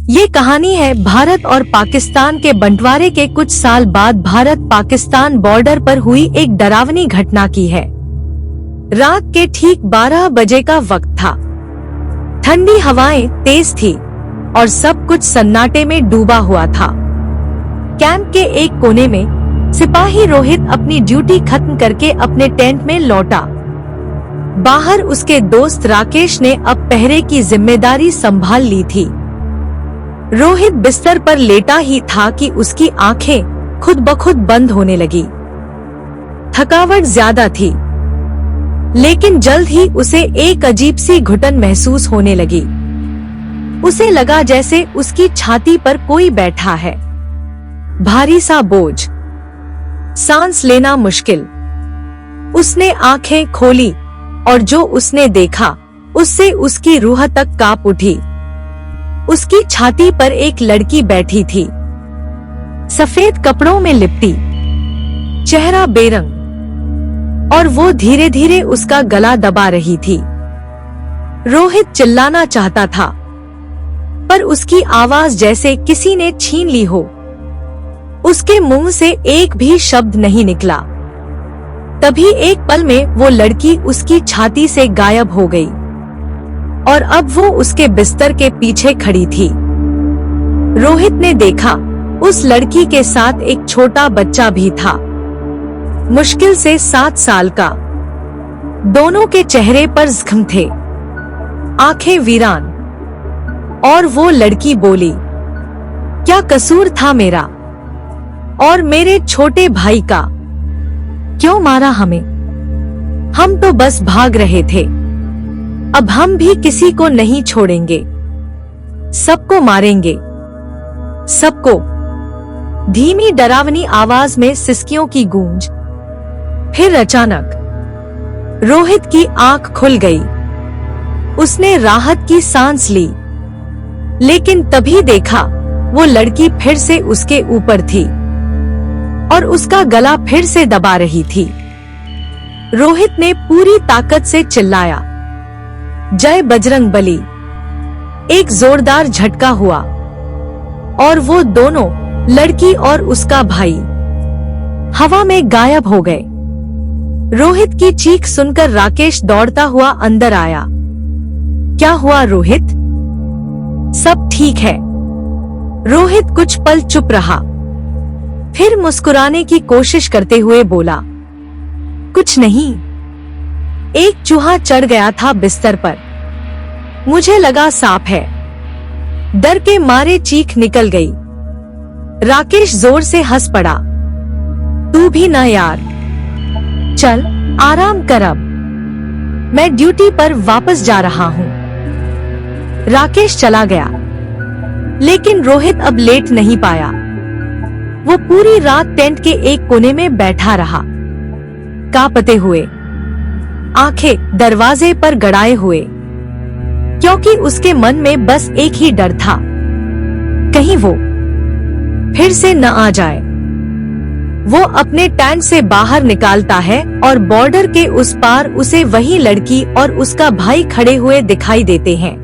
ये कहानी है भारत और पाकिस्तान के बंटवारे के कुछ साल बाद भारत पाकिस्तान बॉर्डर पर हुई एक डरावनी घटना की है। रात के ठीक 12 बजे का वक्त था। ठंडी हवाएं तेज थी और सब कुछ सन्नाटे में डूबा हुआ था। कैंप के एक कोने में सिपाही रोहित अपनी ड्यूटी खत्म करके अपने टेंट में लौटा। बाहर उसके दोस्त राकेश ने अब पहरे की जिम्मेदारी संभाल ली थी। रोहित बिस्तर पर लेटा ही था कि उसकी आंखें खुद ब खुद बंद होने लगी। थकावट ज्यादा थी, लेकिन जल्द ही उसे एक अजीब सी घुटन महसूस होने लगी। उसे लगा जैसे उसकी छाती पर कोई बैठा है, भारी सा बोझ, सांस लेना मुश्किल। उसने आंखें खोली और जो उसने देखा उससे उसकी रूह तक कांप उठी। उसकी छाती पर एक लड़की बैठी थी, सफेद कपड़ों में लिपटी, चेहरा बेरंग, और वो धीरे धीरे उसका गला दबा रही थी। रोहित चिल्लाना चाहता था, पर उसकी आवाज जैसे किसी ने छीन ली हो। उसके मुंह से एक भी शब्द नहीं निकला। तभी एक पल में वो लड़की उसकी छाती से गायब हो गई और अब वो उसके बिस्तर के पीछे खड़ी थी। रोहित ने देखा उस लड़की के साथ एक छोटा बच्चा भी था, मुश्किल से 7 साल का। दोनों के चेहरे पर जख्म थे, आंखें वीरान। और वो लड़की बोली, क्या कसूर था मेरा और मेरे छोटे भाई का? क्यों मारा हमें? हम तो बस भाग रहे थे। अब हम भी किसी को नहीं छोड़ेंगे, सबको मारेंगे, सबको। धीमी डरावनी आवाज में सिसकियों की गूंज। फिर अचानक रोहित की आंख खुल गई। उसने राहत की सांस ली, लेकिन तभी देखा वो लड़की फिर से उसके ऊपर थी और उसका गला फिर से दबा रही थी। रोहित ने पूरी ताकत से चिल्लाया, जय बजरंग बली। एक जोरदार झटका हुआ और वो दोनों, लड़की और उसका भाई, हवा में गायब हो गए। रोहित की चीख सुनकर राकेश दौड़ता हुआ अंदर आया। क्या हुआ रोहित? सब ठीक है। रोहित कुछ पल चुप रहा, फिर मुस्कुराने की कोशिश करते हुए बोला, कुछ नहीं। एक चूहा चढ़ गया था बिस्तर पर, मुझे लगा सांप है। डर के मारे चीख निकल गई। राकेश जोर से हंस पड़ा, तू भी ना यार, चल आराम कर, अब मैं ड्यूटी पर वापस जा रहा हूँ। राकेश चला गया, लेकिन रोहित अब लेट नहीं पाया। वो पूरी रात टेंट के एक कोने में बैठा रहा, कांपते हुए, आंखें दरवाजे पर गड़ाए हुए, क्योंकि उसके मन में बस एक ही डर था, कहीं वो फिर से न आ जाए। वो अपने टेंट से बाहर निकालता है और बॉर्डर के उस पार उसे वही लड़की और उसका भाई खड़े हुए दिखाई देते हैं।